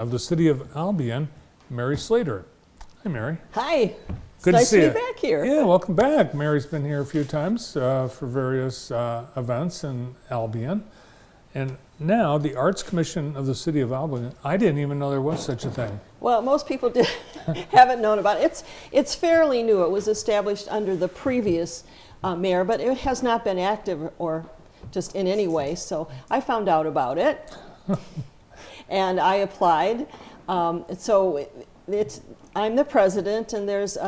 of the city of Albion, Mary Slater. Hi, Mary. Hi. Good Nice to see to you. be back here. Yeah, welcome back. Mary's been here a few times for various events in Albion. And now the Arts Commission of the city of Albion, I didn't even know there was such a thing. Well, most people haven't known about it. It's fairly new. It was established under the previous mayor, but it has not been active or just in any way. So I found out about it, and I applied. I'm the president, and there's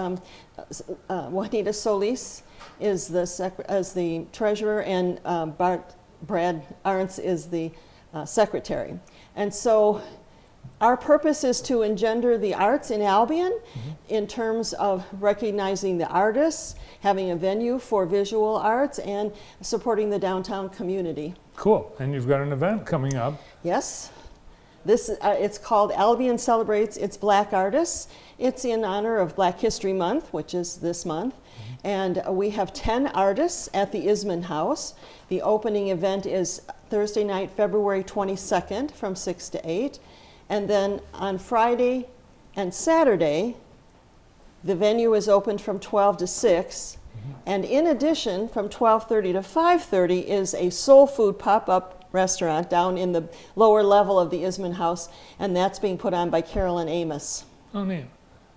Juanita Solis is the treasurer, and Brad Arntz is the secretary. And so our purpose is to engender the arts in Albion in terms of recognizing the artists, having a venue for visual arts, and supporting the downtown community. Cool. And you've got an event coming up. Yes. It's called Albion Celebrates Its Black Artists. It's in honor of Black History Month, which is this month. And we have 10 artists at the Isman House. The opening event is Thursday night, February 22nd from 6 to 8. And then on Friday and Saturday, the venue is opened from 12 to 6. And in addition, from 12:30 to 5:30 is a soul food pop-up restaurant down in the lower level of the Isman House, and that's being put on by Carolyn Amos. Oh, neat.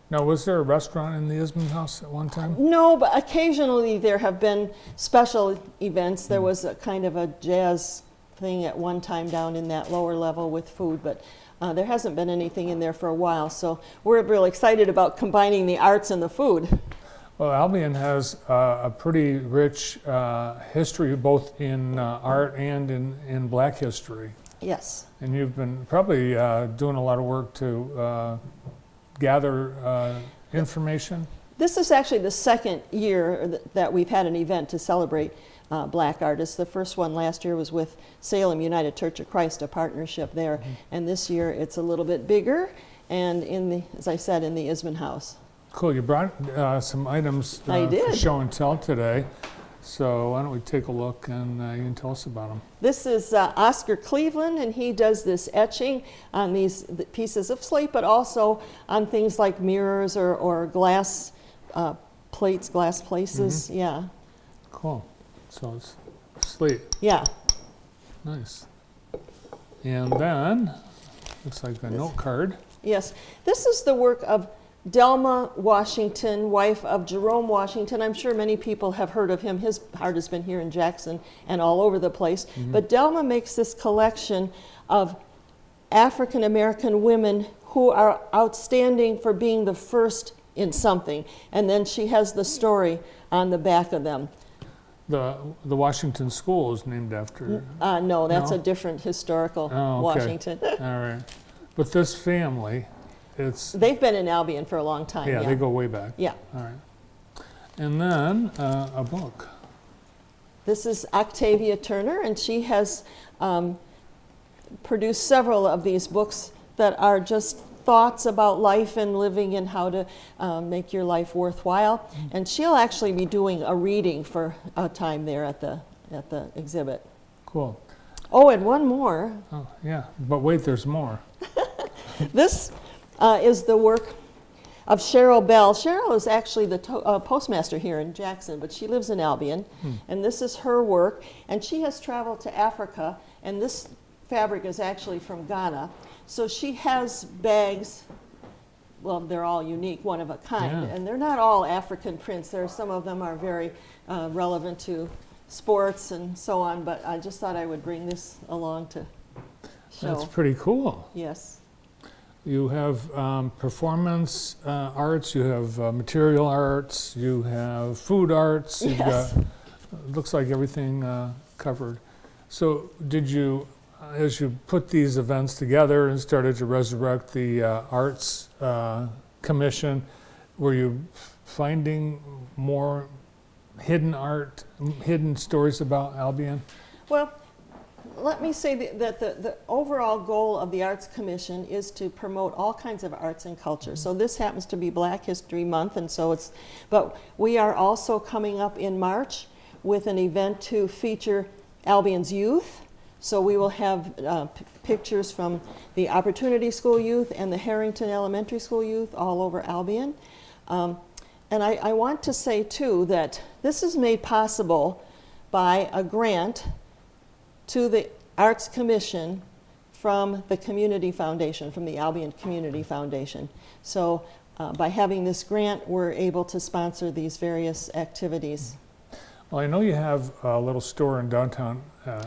Now, was there a restaurant in the Isman House at one time? No, but occasionally there have been special events. There was a kind of a jazz thing at one time down in that lower level with food, but there hasn't been anything in there for a while. So we're really excited about combining the arts and the food. Well, Albion has a pretty rich history, both in art and in Black history. Yes. And you've been probably doing a lot of work to gather information. This is actually the second year that we've had an event to celebrate Black artists. The first one last year was with Salem United Church of Christ, a partnership there. And this year it's a little bit bigger, and as I said, in the Isman House. Cool. You brought some items for show and tell today. So why don't we take a look, and you can tell us about them. This is Oscar Cleveland, and he does this etching on these pieces of slate, but also on things like mirrors or glass plates, glass places. Yeah. Cool. So it's slate. Yeah. Nice. And then looks like a note card. Yes. This is the work of Delma Washington, wife of Jerome Washington. I'm sure many people have heard of him. His art has been here in Jackson and all over the place. But Delma makes this collection of African American women who are outstanding for being the first in something. And then she has the story on the back of them. The Washington School is named after. No, that's a different historical Washington. All right. But this family, they've been in Albion for a long time. Yeah, they go way back. Yeah. All right. And then a book. This is Octavia Turner, and she has produced several of these books that are just thoughts about life and living and how to make your life worthwhile. And she'll actually be doing a reading for a time there at the exhibit. Cool. Oh, and one more. Oh, yeah. But wait, there's more. This is the work of Cheryl Bell. Cheryl is actually the postmaster here in Jackson, but she lives in Albion, and this is her work. And she has traveled to Africa, and this fabric is actually from Ghana. So she has bags, well, they're all unique, one of a kind, and they're not all African prints. Some of them are very relevant to sports and so on, but I just thought I would bring this along to show. That's pretty cool. Yes. You have performance arts, you have material arts, you have food arts, you've got, looks like everything covered. So did you, as you put these events together and started to resurrect the Arts Commission, were you finding more hidden art, hidden stories about Albion? Well, let me say that the overall goal of the Arts Commission is to promote all kinds of arts and culture. So this happens to be Black History Month, and so but we are also coming up in March with an event to feature Albion's youth. So we will have pictures from the Opportunity School youth and the Harrington Elementary School youth all over Albion. And I want to say, too, that this is made possible by a grant to the Arts Commission from the Community Foundation, from the Albion Community Foundation. So by having this grant, we're able to sponsor these various activities. Well, I know you have a little store in downtown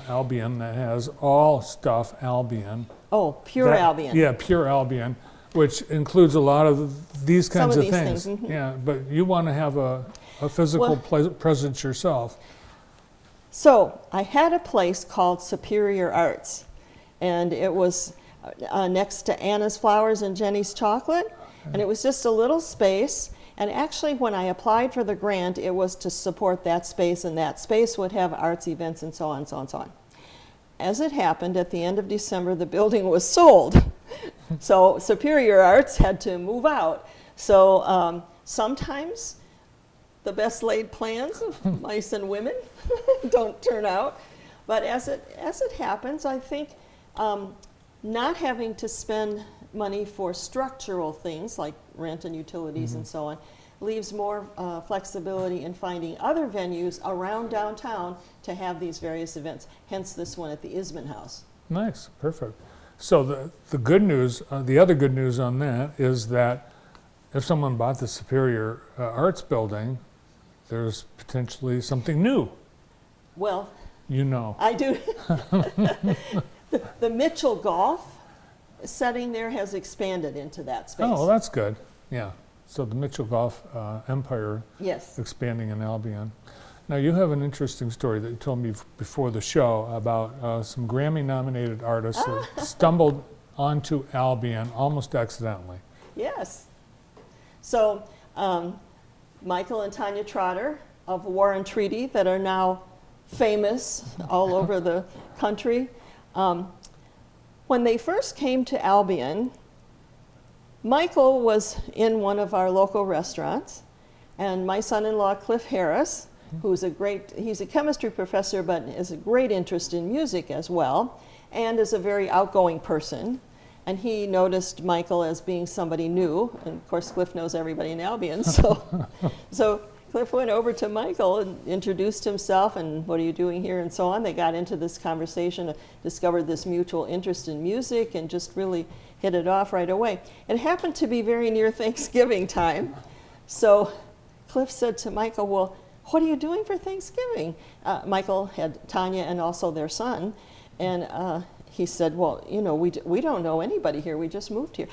Albion that has all stuff Albion. Oh, pure Albion. Yeah, pure Albion, which includes a lot of these kinds Some of of these things. things, mhm. Yeah, but you want to have a physical presence yourself. So I had a place called Superior Arts, and it was next to Anna's Flowers and Jenny's Chocolate, and it was just a little space. And actually, when I applied for the grant, it was to support that space, and that space would have arts events and so on and so on and so on. As it happened, at the end of December, the building was sold. So Superior Arts had to move out. So sometimes the best laid plans of mice and women don't turn out. But as it happens, I think not having to spend money for structural things like rent and utilities and so on leaves more flexibility in finding other venues around downtown to have these various events, hence this one at the Isman House. Nice, perfect. So the good news, the other good news on that is that if someone bought the Superior Arts building, there's potentially something new. Well, You know. I do. The Mitchell Golf setting there has expanded into that space. Oh, well, that's good. Yeah. So the Mitchell Golf Empire Yes. expanding in Albion. Now, you have an interesting story that you told me before the show about some Grammy-nominated artists that stumbled onto Albion almost accidentally. Yes. So Michael and Tanya Trotter of War and Treaty that are now famous all over the country. When they first came to Albion, Michael was in one of our local restaurants, and my son-in-law, Cliff Harris, he's a chemistry professor, but has a great interest in music as well, and is a very outgoing person. And he noticed Michael as being somebody new, and of course Cliff knows everybody in Albion, so Cliff went over to Michael and introduced himself and what are you doing here and so on. They got into this conversation, discovered this mutual interest in music, and just really hit it off right away. It happened to be very near Thanksgiving time, so Cliff said to Michael, well, what are you doing for Thanksgiving? Michael had Tanya and also their son, and he said, well, you know, we don't know anybody here, we just moved here.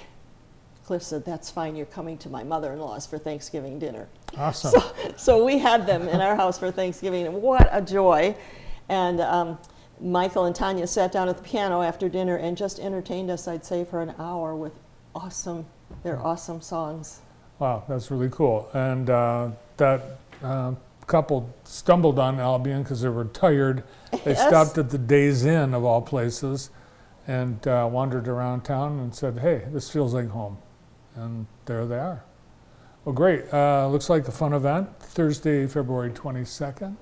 Cliff said, that's fine, you're coming to my mother-in-law's for Thanksgiving dinner. Awesome. So we had them in our house for Thanksgiving, and what a joy. And Michael and Tanya sat down at the piano after dinner and just entertained us, I'd say, for an hour with their awesome songs. Wow, that's really cool. And that couple stumbled on Albion because they were tired. They Yes. stopped at the Days Inn, of all places, and wandered around town and said, hey, this feels like home. And there they are. Well, great. Looks like a fun event, Thursday, February 22nd,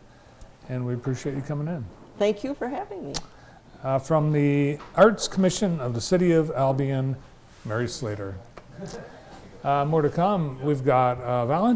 and we appreciate you coming in. Thank you for having me. From the Arts Commission of the City of Albion, Mary Slater. More to come. We've got Valentine.